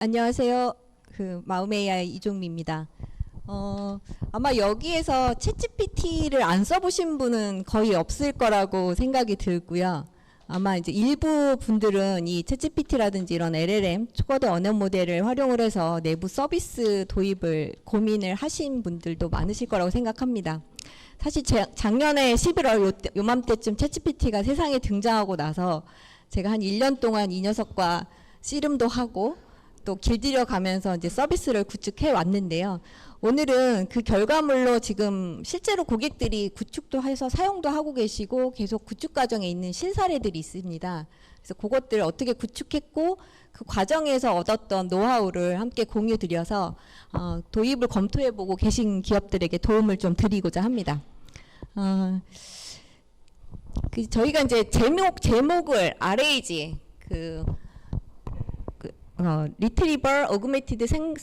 안녕하세요. 마음 AI 이종미입니다. 아마 여기에서 챗GPT를 안 써보신 분은 거의 없을 거라고 생각이 들고요. 아마 이제 일부 분들은 이 챗GPT라든지 이런 LLM 초거대 언어 모델을 활용을 해서 내부 서비스 도입을 고민을 하신 분들도 많으실 거라고 생각합니다. 사실 작년에 11월 요맘때쯤 챗GPT가 세상에 등장하고 나서 제가 한 1년 동안 이 녀석과 씨름도 하고 또 길들여 가면서 이제 서비스를 구축해 왔는데요. 오늘은 그 결과물로 지금 실제로 고객들이 구축도 해서 사용도 하고 계시고 계속 구축 과정에 있는 실사례들이 있습니다. 그래서 그것들 어떻게 구축했고 그 과정에서 얻었던 노하우를 함께 공유 드려서 도입을 검토해 보고 계신 기업들에게 도움을 좀 드리고자 합니다. 저희가 이제 제목을 RAG 리트리버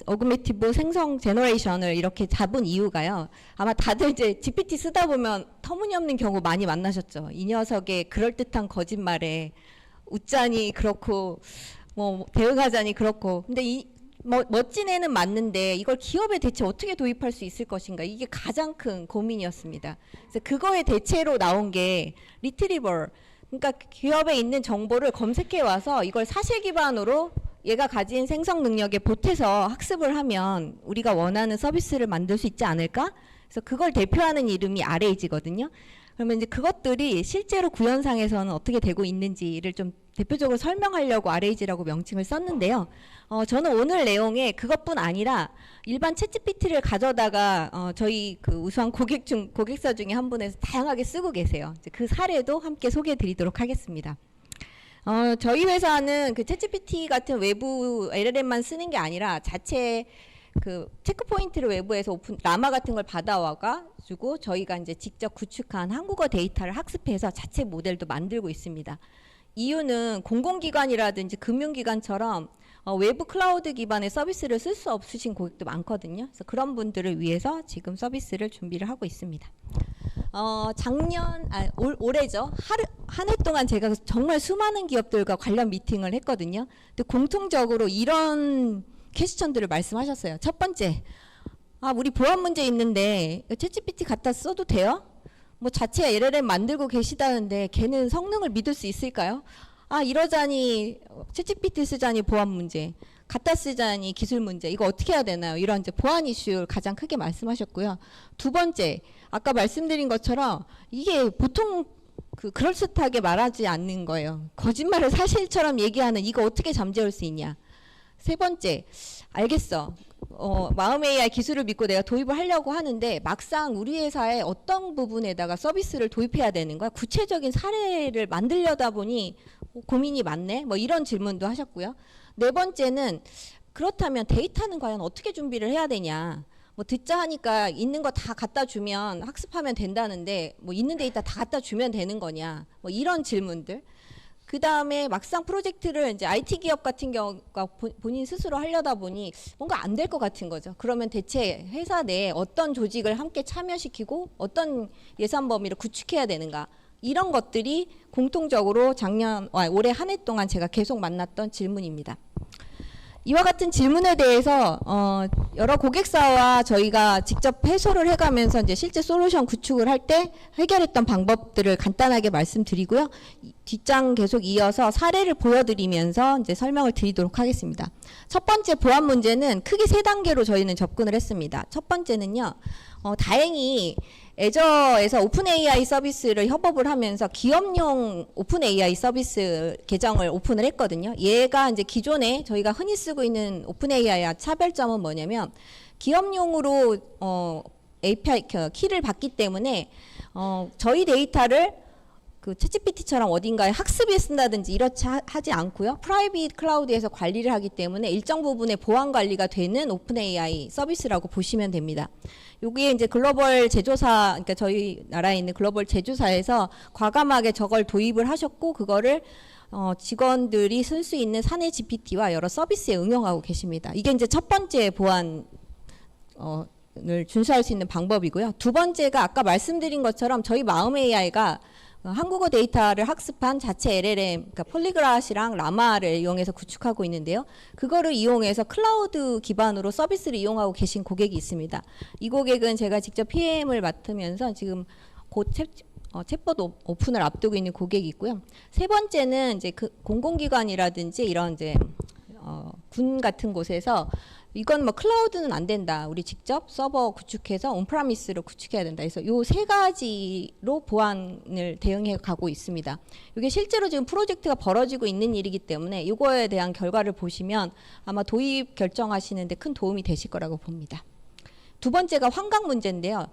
어그메티브 생성 제너레이션을 이렇게 잡은 이유가요. 아마 다들 이제 GPT 쓰다 보면 터무니없는 경우 많이 만나셨죠. 이 녀석의 그럴듯한 거짓말에 웃자니 그렇고 뭐 대응하자니 그렇고. 근데 이 멋진 애는 맞는데 이걸 기업에 대체 어떻게 도입할 수 있을 것인가, 이게 가장 큰 고민이었습니다. 그래서 그거의 대체로 나온 게 리트리버, 그러니까 기업에 있는 정보를 검색해 와서 이걸 사실 기반으로 얘가 가진 생성 능력에 보태서 학습을 하면 우리가 원하는 서비스를 만들 수 있지 않을까? 그래서 그걸 대표하는 이름이 RAG거든요. 그러면 이제 그것들이 실제로 구현상에서는 어떻게 되고 있는지를 좀 대표적으로 설명하려고 RAG라고 명칭을 썼는데요. 저는 오늘 내용에 그것뿐 아니라 일반 챗GPT를 가져다가 저희 그 우수한 고객사 중에 한 분에서 다양하게 쓰고 계세요. 이제 그 사례도 함께 소개해 드리도록 하겠습니다. 저희 회사는 그 챗GPT 같은 외부 LLM만 쓰는 게 아니라 자체 그 체크포인트를 외부에서 라마 같은 걸 받아와가지고 저희가 이제 직접 구축한 한국어 데이터를 학습해서 자체 모델도 만들고 있습니다. 이유는 공공기관이라든지 금융기관처럼 외부 클라우드 기반의 서비스를 쓸 수 없으신 고객도 많거든요. 그래서 그런 분들을 위해서 지금 서비스를 준비를 하고 있습니다. 올해죠. 한 해 동안 제가 정말 수많은 기업들과 관련 미팅을 했거든요. 근데 공통적으로 이런 퀘스천들을 말씀하셨어요. 첫 번째, 우리 보안 문제 있는데 챗GPT 갖다 써도 돼요? 뭐 자체 LLM 만들고 계시다는데 걔는 성능을 믿을 수 있을까요? 이러자니 챗GPT 쓰자니 보안 문제, 갖다 쓰자니 기술 문제, 이거 어떻게 해야 되나요? 이런 이제 보안 이슈를 가장 크게 말씀하셨고요. 두 번째, 아까 말씀드린 것처럼 이게 보통 그럴듯하게 말하지 않는 거예요. 거짓말을 사실처럼 얘기하는, 이거 어떻게 잠재울 수 있냐. 세 번째, 알겠어. 마음 AI 기술을 믿고 내가 도입을 하려고 하는데 막상 우리 회사의 어떤 부분에다가 서비스를 도입해야 되는 거야? 구체적인 사례를 만들려다 보니 고민이 많네? 뭐 이런 질문도 하셨고요. 네 번째는, 그렇다면 데이터는 과연 어떻게 준비를 해야 되냐? 뭐 듣자 하니까 있는 거 다 갖다 주면 학습하면 된다는데 뭐 있는 데이터 다 갖다 주면 되는 거냐? 뭐 이런 질문들. 그 다음에 막상 프로젝트를 이제 IT 기업 같은 경우가 본인 스스로 하려다 보니 뭔가 안 될 것 같은 거죠. 그러면 대체 회사 내에 어떤 조직을 함께 참여시키고 어떤 예산 범위를 구축해야 되는가? 이런 것들이 공통적으로 올해 한 해 동안 제가 계속 만났던 질문입니다. 이와 같은 질문에 대해서 여러 고객사와 저희가 직접 해소를 해가면서 이제 실제 솔루션 구축을 할 때 해결했던 방법들을 간단하게 말씀드리고요. 뒷장 계속 이어서 사례를 보여드리면서 이제 설명을 드리도록 하겠습니다. 첫 번째 보안 문제는 크게 세 단계로 저희는 접근을 했습니다. 첫 번째는요, 다행히 애저에서 오픈 AI 서비스를 협업을 하면서 기업용 오픈 AI 서비스 계정을 오픈을 했거든요. 얘가 이제 기존에 저희가 흔히 쓰고 있는 오픈 AI와 차별점은 뭐냐면 기업용으로 API 키를 받기 때문에 저희 데이터를 그 챗GPT처럼 어딘가에 학습에 쓴다든지 이렇지 하지 않고요. 프라이빗 클라우드에서 관리를 하기 때문에 일정 부분의 보안 관리가 되는 오픈 AI 서비스라고 보시면 됩니다. 여기에 이제 글로벌 제조사, 그러니까 저희 나라에 있는 글로벌 제조사에서 과감하게 저걸 도입을 하셨고 그거를 직원들이 쓸 수 있는 사내 GPT와 여러 서비스에 응용하고 계십니다. 이게 이제 첫 번째 보안을 준수할 수 있는 방법이고요. 두 번째가 아까 말씀드린 것처럼 저희 마음 AI가 한국어 데이터를 학습한 자체 LLM, 그러니까 폴리그라시랑 라마를 이용해서 구축하고 있는데요. 그거를 이용해서 클라우드 기반으로 서비스를 이용하고 계신 고객이 있습니다. 이 고객은 제가 직접 PM을 맡으면서 지금 곧 챗봇 오픈을 앞두고 있는 고객이 있고요. 세 번째는 이제 그 공공기관이라든지 이런 이제 군 같은 곳에서 이건 뭐 클라우드는 안 된다. 우리 직접 서버 구축해서 온프라미스로 구축해야 된다. 그래서 요 세 가지로 보안을 대응해 가고 있습니다. 이게 실제로 지금 프로젝트가 벌어지고 있는 일이기 때문에 이거에 대한 결과를 보시면 아마 도입 결정하시는데 큰 도움이 되실 거라고 봅니다. 두 번째가 환각 문제인데요.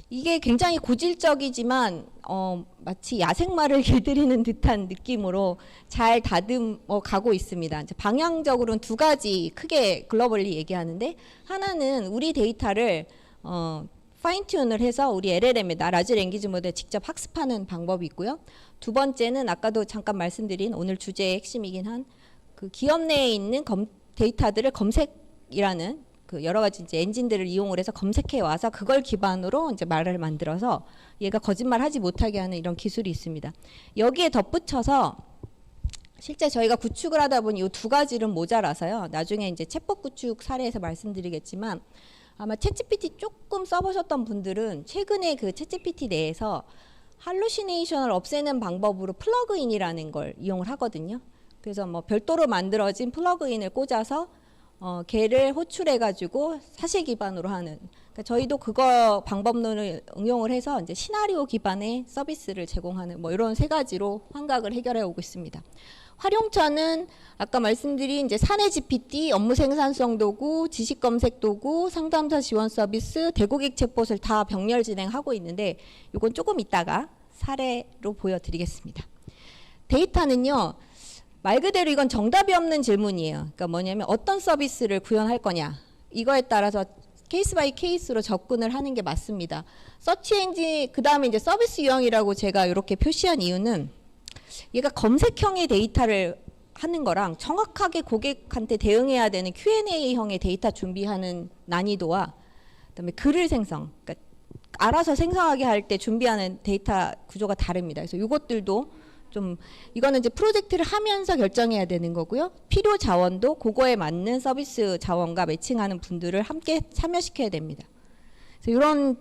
이게 굉장히 고질적이지만 마치 야생마를 길들이는 듯한 느낌으로 잘 다듬어 가고 있습니다. 이제 방향적으로는 두 가지 크게 글로벌리 얘기하는데, 하나는 우리 데이터를 파인 튠을 해서 우리 LLM에다 라지 랭귀지 모델 직접 학습하는 방법이 있고요. 두 번째는 아까도 잠깐 말씀드린 오늘 주제의 핵심이긴 한 그 기업 내에 있는 데이터들을 검색이라는 그 여러 가지 이제 엔진들을 이용을 해서 검색해 와서 그걸 기반으로 이제 말을 만들어서 얘가 거짓말하지 못하게 하는 이런 기술이 있습니다. 여기에 덧붙여서 실제 저희가 구축을 하다 보니 이 두 가지는 모자라서요. 나중에 이제 챗봇 구축 사례에서 말씀드리겠지만, 아마 챗GPT 조금 써보셨던 분들은 최근에 그 챗GPT 내에서 할루시네이션을 없애는 방법으로 플러그인이라는 걸 이용을 하거든요. 그래서 뭐 별도로 만들어진 플러그인을 꽂아서 걔를 호출해가지고 사실 기반으로 하는. 그러니까 저희도 그거 방법론을 응용을 해서 이제 시나리오 기반의 서비스를 제공하는 뭐 이런 세 가지로 환각을 해결해 오고 있습니다. 활용처는 아까 말씀드린 이제 사내 GPT, 업무 생산성 도구, 지식 검색 도구, 상담사 지원 서비스, 대고객 챗봇을 다 병렬 진행하고 있는데, 이건 조금 이따가 사례로 보여드리겠습니다. 데이터는요, 말 그대로 이건 정답이 없는 질문이에요. 그러니까 뭐냐면 어떤 서비스를 구현할 거냐, 이거에 따라서 케이스 바이 케이스로 접근을 하는 게 맞습니다. 서치 엔진, 그 다음에 이제 서비스 유형이라고 제가 이렇게 표시한 이유는, 얘가 검색형의 데이터를 하는 거랑 정확하게 고객한테 대응해야 되는 Q&A형의 데이터 준비하는 난이도와, 그다음에 글을 생성, 그러니까 알아서 생성하게 할 때 준비하는 데이터 구조가 다릅니다. 그래서 이것들도 좀, 이거는 이제 프로젝트를 하면서 결정해야 되는 거고요. 필요 자원도 그거에 맞는 서비스 자원과 매칭하는 분들을 함께 참여시켜야 됩니다. 그래서 이런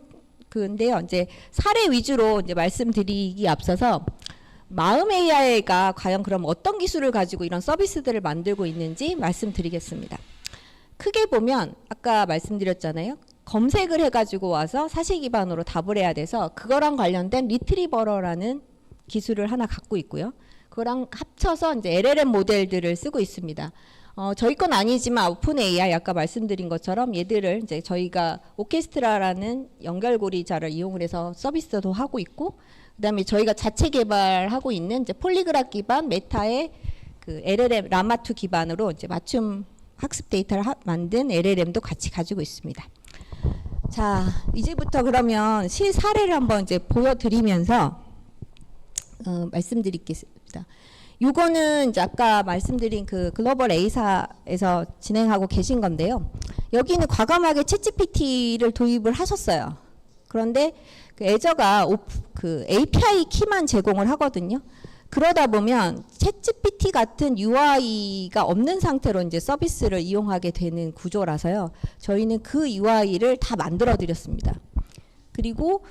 근데요, 이제 사례 위주로 이제 말씀드리기 앞서서 마음 AI가 과연 그럼 어떤 기술을 가지고 이런 서비스들을 만들고 있는지 말씀드리겠습니다. 크게 보면 아까 말씀드렸잖아요. 검색을 해가지고 와서 사실 기반으로 답을 해야 돼서 그거랑 관련된 리트리버러라는 기술을 하나 갖고 있고요. 그거랑 합쳐서 이제 LLM 모델들을 쓰고 있습니다. 저희 건 아니지만 오픈 AI 아까 말씀드린 것처럼 얘들을 이제 저희가 오케스트라라는 연결고리자를 이용을 해서 서비스도 하고 있고, 그다음에 저희가 자체 개발하고 있는 이제 폴리그라 기반 메타의 그 LLM 라마2 기반으로 이제 맞춤 학습 데이터를 만든 LLM도 같이 가지고 있습니다. 자, 이제부터 그러면 실 사례를 한번 이제 보여드리면서 말씀드리겠습니다. 요거는 이제 아까 말씀드린 그 글로벌 A사에서 진행하고 계신 건데요. 여기는 과감하게 챗GPT를 도입을 하셨어요. 그런데 그 애저가 그 API 키만 제공을 하거든요. 그러다 보면 챗GPT 같은 UI가 없는 상태로 이제 서비스를 이용하게 되는 구조라서요. 저희는 그 UI를 다 만들어 드렸습니다. 그리고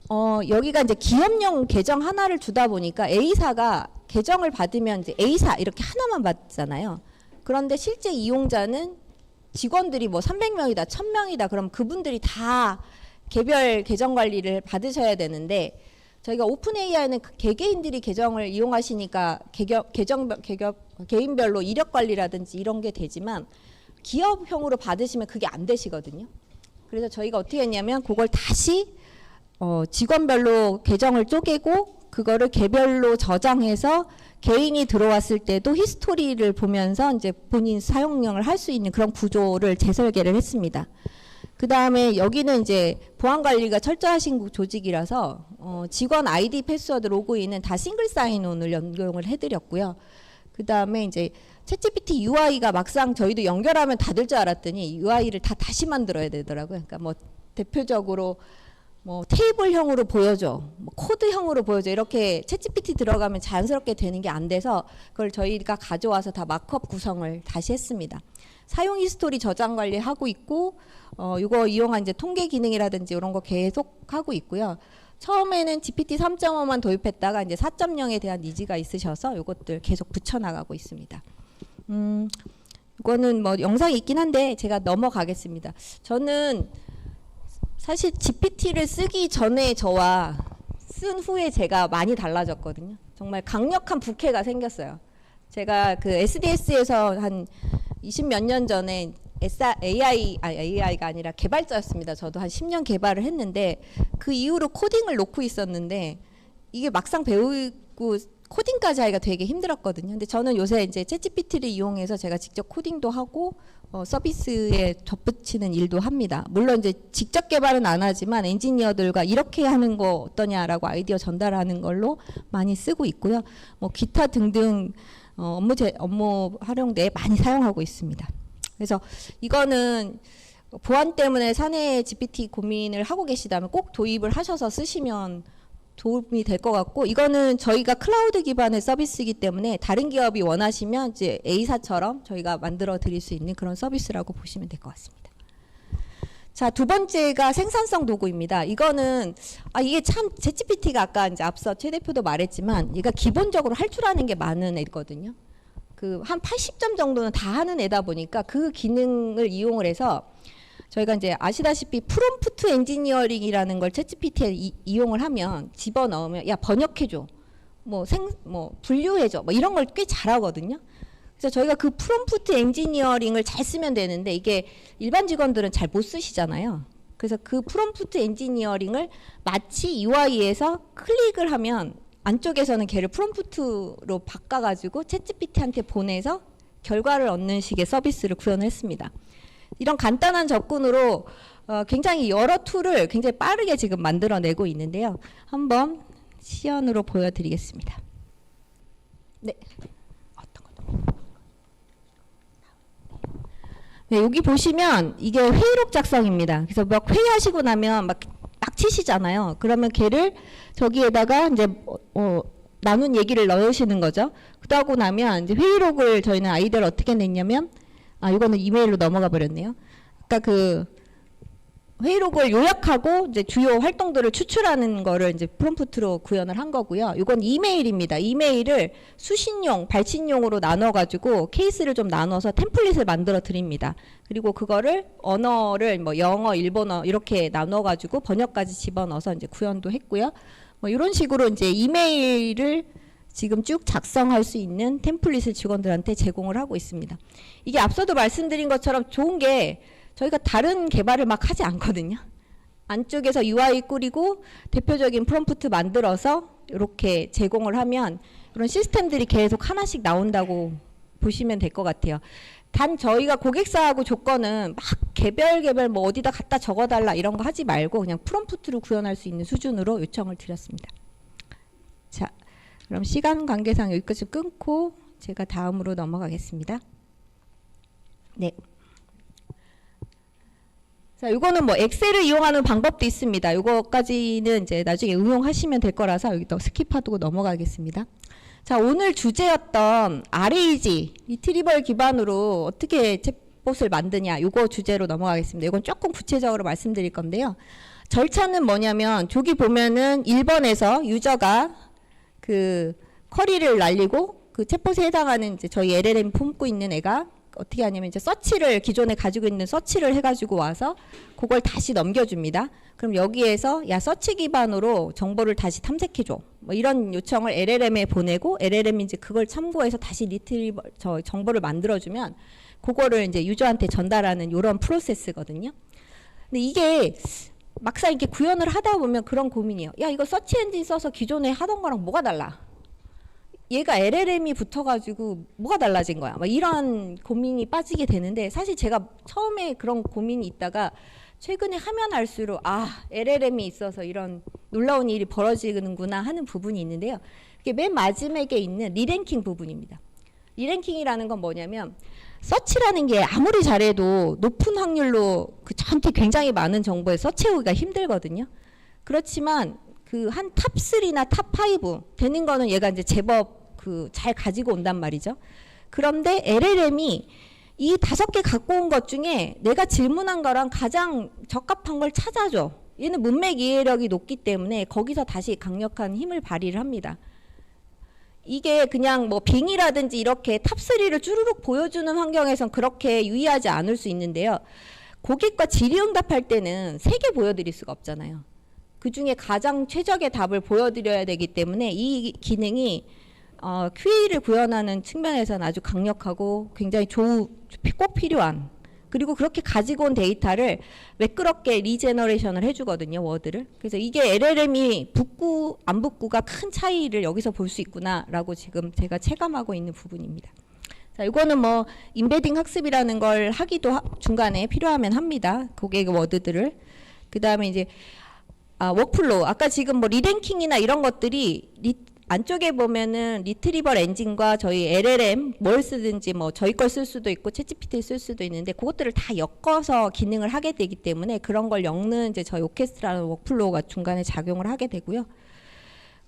여기가 이제 기업용 계정 하나를 주다 보니까 A사가 계정을 받으면 이제 A사 이렇게 하나만 받잖아요. 그런데 실제 이용자는 직원들이 뭐 300명이다, 1000명이다, 그럼 그분들이 다 개별 계정 관리를 받으셔야 되는데, 저희가 오픈 AI는 개개인들이 계정을 이용하시니까 개인별로 이력 관리라든지 이런 게 되지만 기업형으로 받으시면 그게 안 되시거든요. 그래서 저희가 어떻게 했냐면 그걸 다시 직원별로 계정을 쪼개고 그거를 개별로 저장해서 개인이 들어왔을 때도 히스토리를 보면서 이제 본인 사용량을 할 수 있는 그런 구조를 재설계를 했습니다. 그 다음에 여기는 이제 보안 관리가 철저하신 조직이라서 직원 아이디, 패스워드, 로그인은 다 싱글 사인온을 연동을 해드렸고요. 그 다음에 이제 챗GPT UI가 막상 저희도 연결하면 다 될 줄 알았더니 UI를 다시 만들어야 되더라고요. 그러니까 뭐 대표적으로 뭐 테이블형으로 보여줘, 뭐 코드형으로 보여줘 이렇게 챗GPT 들어가면 자연스럽게 되는 게 안 돼서 그걸 저희가 가져와서 다 마크업 구성을 다시 했습니다. 사용 히스토리 저장 관리하고 있고 이거 이용한 이제 통계 기능이라든지 이런 거 계속 하고 있고요. 처음에는 GPT 3.5만 도입했다가 이제 4.0에 대한 니즈가 있으셔서 이것들 계속 붙여나가고 있습니다. 이거는 뭐 영상이 있긴 한데 제가 넘어가겠습니다. 저는 사실 GPT를 쓰기 전에 저와 쓴 후에 제가 많이 달라졌거든요. 정말 강력한 부캐가 생겼어요. 제가 그 SDS에서 한 20몇 년 전에 AI가 아니라 개발자였습니다. 저도 한 10년 개발을 했는데 그 이후로 코딩을 놓고 있었는데 이게 막상 배우고 코딩까지 하기가 되게 힘들었거든요. 근데 저는 요새 이제 챗GPT를 이용해서 제가 직접 코딩도 하고 서비스에 덧붙이는 일도 합니다. 물론 이제 직접 개발은 안 하지만 엔지니어들과 이렇게 하는 거 어떠냐라고 아이디어 전달하는 걸로 많이 쓰고 있고요. 뭐 기타 등등 업무 활용대에 많이 사용하고 있습니다. 그래서 이거는 보안 때문에 사내 GPT 고민을 하고 계시다면 꼭 도입을 하셔서 쓰시면 도움이 될 것 같고, 이거는 저희가 클라우드 기반의 서비스이기 때문에 다른 기업이 원하시면 이제 A사처럼 저희가 만들어 드릴 수 있는 그런 서비스라고 보시면 될 것 같습니다. 자, 두 번째가 생산성 도구입니다. 이거는 이게 참 챗GPT가 아까 이제 앞서 최 대표도 말했지만 얘가 기본적으로 할 줄 아는 게 많은 애거든요. 그 한 80점 정도는 다 하는 애다 보니까 그 기능을 이용을 해서 저희가 이제 아시다시피 프롬프트 엔지니어링이라는 걸 챗GPT에 이용을 하면 집어넣으면 야 번역해줘, 뭐 분류해줘, 뭐 이런 걸 꽤 잘하거든요. 그래서 저희가 그 프롬프트 엔지니어링을 잘 쓰면 되는데 이게 일반 직원들은 잘 못 쓰시잖아요. 그래서 그 프롬프트 엔지니어링을 마치 UI에서 클릭을 하면 안쪽에서는 걔를 프롬프트로 바꿔가지고 챗GPT한테 보내서 결과를 얻는 식의 서비스를 구현을 했습니다. 이런 간단한 접근으로 굉장히 여러 툴을 굉장히 빠르게 지금 만들어내고 있는데요. 한번 시연으로 보여드리겠습니다. 네. 네, 여기 보시면 이게 회의록 작성입니다. 그래서 막 회의하시고 나면 막 치시잖아요. 그러면 걔를 저기에다가 이제 나눈 얘기를 넣으시는 거죠. 그러고 나면 이제 회의록을 저희는 아이디어를 어떻게 냈냐면 이거는 이메일로 넘어가 버렸네요. 그러니까 그 회의록을 요약하고 이제 주요 활동들을 추출하는 거를 이제 프롬프트로 구현을 한 거고요. 이건 이메일입니다. 이메일을 수신용, 발신용으로 나눠가지고 케이스를 좀 나눠서 템플릿을 만들어 드립니다. 그리고 그거를 언어를 뭐 영어, 일본어 이렇게 나눠가지고 번역까지 집어넣어서 이제 구현도 했고요. 뭐 이런 식으로 이제 이메일을 지금 쭉 작성할 수 있는 템플릿을 직원들한테 제공을 하고 있습니다. 이게 앞서도 말씀드린 것처럼 좋은 게 저희가 다른 개발을 막 하지 않거든요. 안쪽에서 UI 꾸리고 대표적인 프롬프트 만들어서 이렇게 제공을 하면 그런 시스템들이 계속 하나씩 나온다고 보시면 될 것 같아요. 단 저희가 고객사하고 조건은 막 개별 뭐 어디다 갖다 적어달라 이런 거 하지 말고 그냥 프롬프트로 구현할 수 있는 수준으로 요청을 드렸습니다. 자, 그럼 시간 관계상 여기까지 끊고 제가 다음으로 넘어가겠습니다. 네. 자, 이거는 뭐 엑셀을 이용하는 방법도 있습니다. 이거까지는 이제 나중에 응용하시면 될 거라서 여기 또 스킵하고 넘어가겠습니다. 자, 오늘 주제였던 RAG, 리트리벌 기반으로 어떻게 챗봇을 만드냐, 이거 주제로 넘어가겠습니다. 이건 조금 구체적으로 말씀드릴 건데요. 절차는 뭐냐면 저기 보면은 1번에서 유저가 그 쿼리를 날리고 그 챗봇에 해당하는 이제 저희 LLM 품고 있는 애가 어떻게 하냐면 이제 서치를 기존에 가지고 있는 서치를 해가지고 와서 그걸 다시 넘겨줍니다. 그럼 여기에서 야 서치 기반으로 정보를 다시 탐색해줘. 뭐 이런 요청을 LLM에 보내고 LLM이 이제 그걸 참고해서 다시 리트리버 정보를 만들어주면 그거를 이제 유저한테 전달하는 이런 프로세스거든요. 근데 이게 막상 이렇게 구현을 하다 보면 그런 고민이에요. 야 이거 서치 엔진 써서 기존에 하던 거랑 뭐가 달라? 얘가 LLM이 붙어가지고 뭐가 달라진 거야? 막 이런 고민이 빠지게 되는데 사실 제가 처음에 그런 고민이 있다가 최근에 하면 할수록 LLM이 있어서 이런 놀라운 일이 벌어지는구나 하는 부분이 있는데요. 이게 맨 마지막에 있는 리랭킹 부분입니다. 리랭킹이라는 건 뭐냐면 서치라는 게 아무리 잘해도 높은 확률로 그 저한테 굉장히 많은 정보에 서치하기가 힘들거든요. 그렇지만 그 한 탑3나 탑5 되는 거는 얘가 이제 제법 그 잘 가지고 온단 말이죠. 그런데 LLM이 이 5개 갖고 온 것 중에 내가 질문한 거랑 가장 적합한 걸 찾아줘. 얘는 문맥 이해력이 높기 때문에 거기서 다시 강력한 힘을 발휘를 합니다. 이게 그냥 뭐 빙이라든지 이렇게 탑3를 쭈루룩 보여주는 환경에선 그렇게 유의하지 않을 수 있는데요. 고객과 질의응답할 때는 3개 보여드릴 수가 없잖아요. 그 중에 가장 최적의 답을 보여드려야 되기 때문에 이 기능이 QA를 구현하는 측면에서는 아주 강력하고 굉장히 꼭 필요한, 그리고 그렇게 가지고 온 데이터를 매끄럽게 리제너레이션을 해주거든요, 워드를. 그래서 이게 LLM이 붙고 안 붙고가 큰 차이를 여기서 볼 수 있구나라고 지금 제가 체감하고 있는 부분입니다. 자, 이거는 뭐 인베딩 학습이라는 걸 하기도 중간에 필요하면 합니다. 고객의 워드들을. 그 다음에 이제 워크플로우. 아까 지금 뭐 리랭킹이나 이런 것들이 안쪽에 보면은 리트리버 엔진과 저희 LLM 뭘 쓰든지 뭐 저희 걸 쓸 수도 있고 챗GPT 쓸 수도 있는데 그것들을 다 엮어서 기능을 하게 되기 때문에 그런 걸 엮는 이제 저희 오케스트라는 워크플로우가 중간에 작용을 하게 되고요.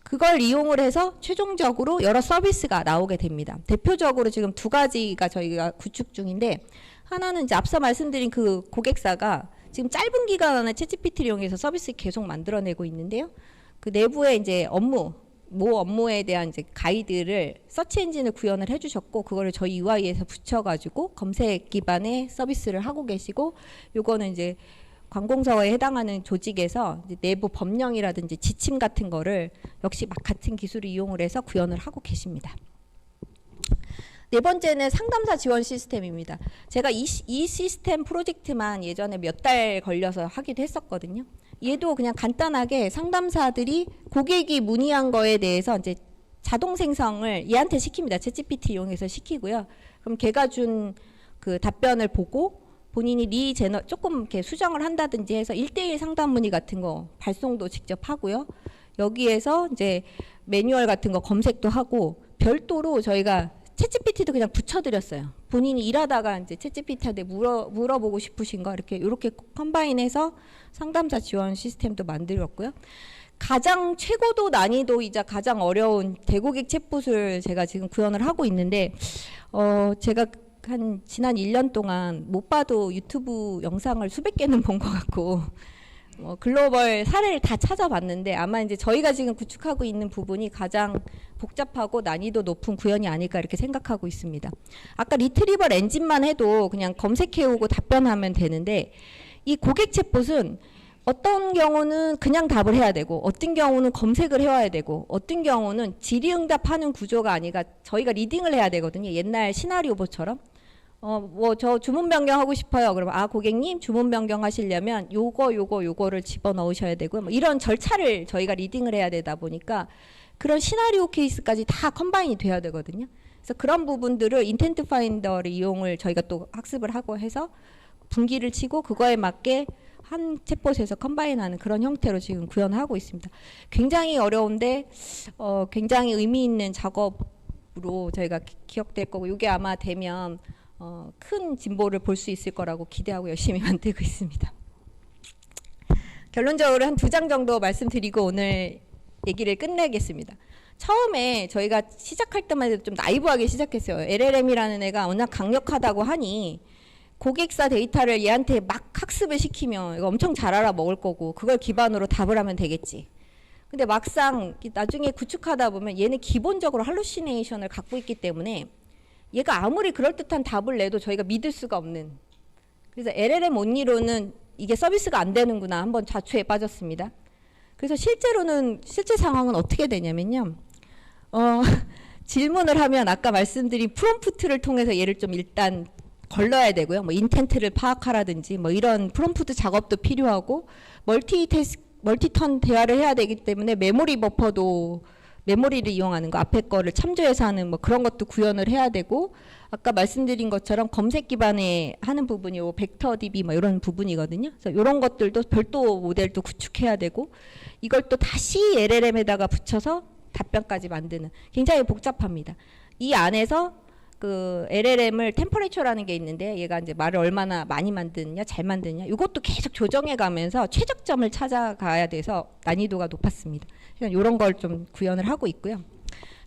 그걸 이용을 해서 최종적으로 여러 서비스가 나오게 됩니다. 대표적으로 지금 2가지가 저희가 구축 중인데, 하나는 이제 앞서 말씀드린 그 고객사가 지금 짧은 기간 안에 챗GPT를 이용해서 서비스 계속 만들어내고 있는데요. 그 내부에 이제 업무에 대한 이제 가이드를 서치 엔진을 구현을 해주셨고, 그거를 저희 UI에서 붙여가지고 검색 기반의 서비스를 하고 계시고, 요거는 이제 관공서에 해당하는 조직에서 이제 내부 법령이라든지 지침 같은 거를 역시 같은 기술을 이용을 해서 구현을 하고 계십니다. 네 번째는 상담사 지원 시스템입니다. 제가 이 시스템 프로젝트만 예전에 몇 달 걸려서 하기도 했었거든요. 얘도 그냥 간단하게 상담사들이 고객이 문의한 거에 대해서 이제 자동 생성을 얘한테 시킵니다. 챗GPT 이용해서 시키고요. 그럼 걔가 준 그 답변을 보고 본인이 조금 이렇게 수정을 한다든지 해서 1:1 상담 문의 같은 거 발송도 직접 하고요. 여기에서 이제 매뉴얼 같은 거 검색도 하고, 별도로 저희가 챗GPT도 그냥 붙여드렸어요. 본인이 일하다가 이제 챗GPT한테 물어보고 싶으신 거 이렇게 컴바인해서 상담사 지원 시스템도 만들었고요. 가장 최고도 난이도이자 가장 어려운 대고객 챗봇을 제가 지금 구현을 하고 있는데, 제가 지난 1년 동안 못 봐도 유튜브 영상을 수백 개는 본 것 같고, 글로벌 사례를 다 찾아봤는데 아마 이제 저희가 지금 구축하고 있는 부분이 가장 복잡하고 난이도 높은 구현이 아닐까 이렇게 생각하고 있습니다. 아까 리트리버 엔진만 해도 그냥 검색해오고 답변하면 되는데, 이 고객 챗봇은 어떤 경우는 그냥 답을 해야 되고, 어떤 경우는 검색을 해와야 되고, 어떤 경우는 질의응답하는 구조가 아니라 저희가 리딩을 해야 되거든요. 옛날 시나리오보처럼. 저 주문 변경하고 싶어요. 그러면 고객님 주문 변경하시려면 요거를 집어넣으셔야 되고요. 뭐 이런 절차를 저희가 리딩을 해야 되다 보니까 그런 시나리오 케이스까지 다 컴바인이 돼야 되거든요. 그래서 그런 부분들을 인텐트 파인더를 이용을 저희가 또 학습을 하고 해서 분기를 치고 그거에 맞게 한 챗봇에서 컴바인하는 그런 형태로 지금 구현하고 있습니다. 굉장히 어려운데 굉장히 의미 있는 작업으로 저희가 기억될 거고, 이게 아마 되면 큰 진보를 볼 수 있을 거라고 기대하고 열심히 만들고 있습니다. 결론적으로 한 2장 정도 말씀드리고 오늘 얘기를 끝내겠습니다. 처음에 저희가 시작할 때만 해도 좀 나이브하게 시작했어요. LLM이라는 애가 워낙 강력하다고 하니 고객사 데이터를 얘한테 막 학습을 시키면 이거 엄청 잘 알아먹을 거고 그걸 기반으로 답을 하면 되겠지. 근데 막상 나중에 구축하다 보면 얘는 기본적으로 할루시네이션을 갖고 있기 때문에 얘가 아무리 그럴듯한 답을 내도 저희가 믿을 수가 없는, 그래서 LLM 온리로는 이게 서비스가 안 되는구나 한번 좌초에 빠졌습니다. 그래서 실제 상황은 어떻게 되냐면요, 질문을 하면 아까 말씀드린 프롬프트를 통해서 얘를 좀 일단 걸러야 되고요. 뭐 인텐트를 파악하라든지 뭐 이런 프롬프트 작업도 필요하고, 멀티턴 대화를 해야 되기 때문에 메모리 버퍼도 메모리를 이용하는 거, 앞에 거를 참조해서 하는 뭐 그런 것도 구현을 해야 되고, 아까 말씀드린 것처럼 검색 기반에 하는 부분이 벡터 DB 뭐 이런 부분이거든요. 그래서 이런 것들도 별도 모델도 구축해야 되고, 이걸 또 다시 LLM에다가 붙여서 답변까지 만드는, 굉장히 복잡합니다. 이 안에서 그 LLM을 템퍼레처라는 게 있는데 얘가 이제 말을 얼마나 많이 만드느냐 잘 만드느냐 이것도 계속 조정해 가면서 최적점을 찾아가야 돼서 난이도가 높았습니다. 이런 걸 좀 구현을 하고 있고요.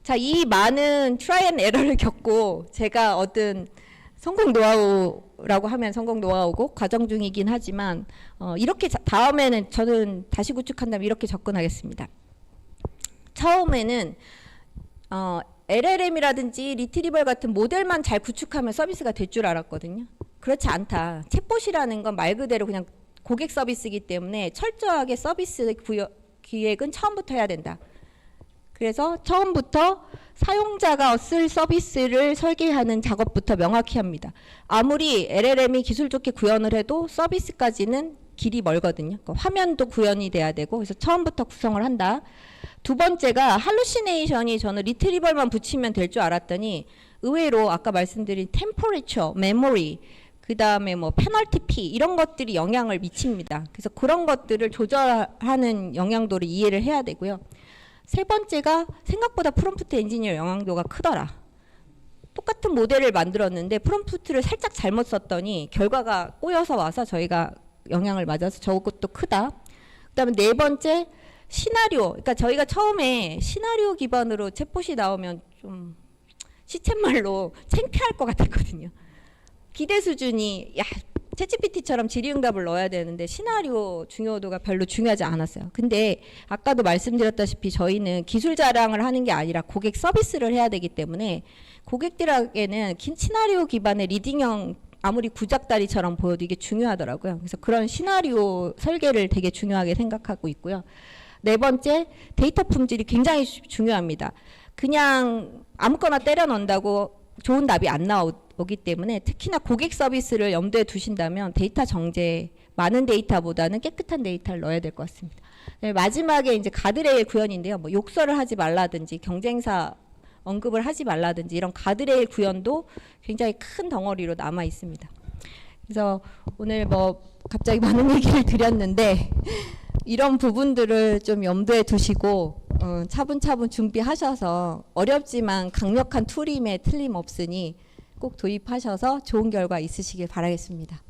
자, 이 많은 트라이 앤 에러를 겪고 제가 얻은 성공 노하우라고 하면 성공 노하우고 과정 중이긴 하지만 이렇게 다음에는 저는 다시 구축한다면 이렇게 접근하겠습니다. 처음에는 LLM이라든지 리트리버 같은 모델만 잘 구축하면 서비스가 될 줄 알았거든요. 그렇지 않다. 챗봇이라는 건 말 그대로 그냥 고객 서비스이기 때문에 철저하게 서비스 기획은 처음부터 해야 된다. 그래서 처음부터 사용자가 쓸 서비스를 설계하는 작업부터 명확히 합니다. 아무리 LLM이 기술 좋게 구현을 해도 서비스까지는 길이 멀거든요. 그러니까 화면도 구현이 돼야 되고 그래서 처음부터 구성을 한다. 두 번째가 할루시네이션이 저는 리트리버만 붙이면 될 줄 알았더니 의외로 아까 말씀드린 템퍼레처, 메모리, 그 다음에 뭐 페널티 피 이런 것들이 영향을 미칩니다. 그래서 그런 것들을 조절하는 영향도를 이해를 해야 되고요. 세 번째가 생각보다 프롬프트 엔지니어 영향도가 크더라. 똑같은 모델을 만들었는데 프롬프트를 살짝 잘못 썼더니 결과가 꼬여서 와서 저희가 영향을 맞아서 저것도 크다. 그다음에 네 번째 시나리오. 그러니까 저희가 처음에 시나리오 기반으로 챗봇이 나오면 좀 시쳇말로 창피할 것 같았거든요. 기대 수준이 야 챗GPT처럼 질의응답을 넣어야 되는데 시나리오 중요도가 별로 중요하지 않았어요. 근데 아까도 말씀드렸다시피 저희는 기술 자랑을 하는 게 아니라 고객 서비스를 해야 되기 때문에 고객들에게는 시나리오 기반의 리딩형 아무리 구작다리처럼 보여도 이게 중요하더라고요. 그래서 그런 시나리오 설계를 되게 중요하게 생각하고 있고요. 네 번째, 데이터 품질이 굉장히 중요합니다. 그냥 아무거나 때려 넣는다고 좋은 답이 안 나오기 때문에 특히나 고객 서비스를 염두에 두신다면 데이터 정제, 많은 데이터보다는 깨끗한 데이터를 넣어야 될 것 같습니다. 네, 마지막에 이제 가드레일 구현인데요. 뭐 욕설을 하지 말라든지 경쟁사 언급을 하지 말라든지 이런 가드레일 구현도 굉장히 큰 덩어리로 남아 있습니다. 그래서 오늘 뭐 갑자기 많은 얘기를 드렸는데 이런 부분들을 좀 염두에 두시고 차분차분 준비하셔서 어렵지만 강력한 툴임에 틀림없으니 꼭 도입하셔서 좋은 결과 있으시길 바라겠습니다.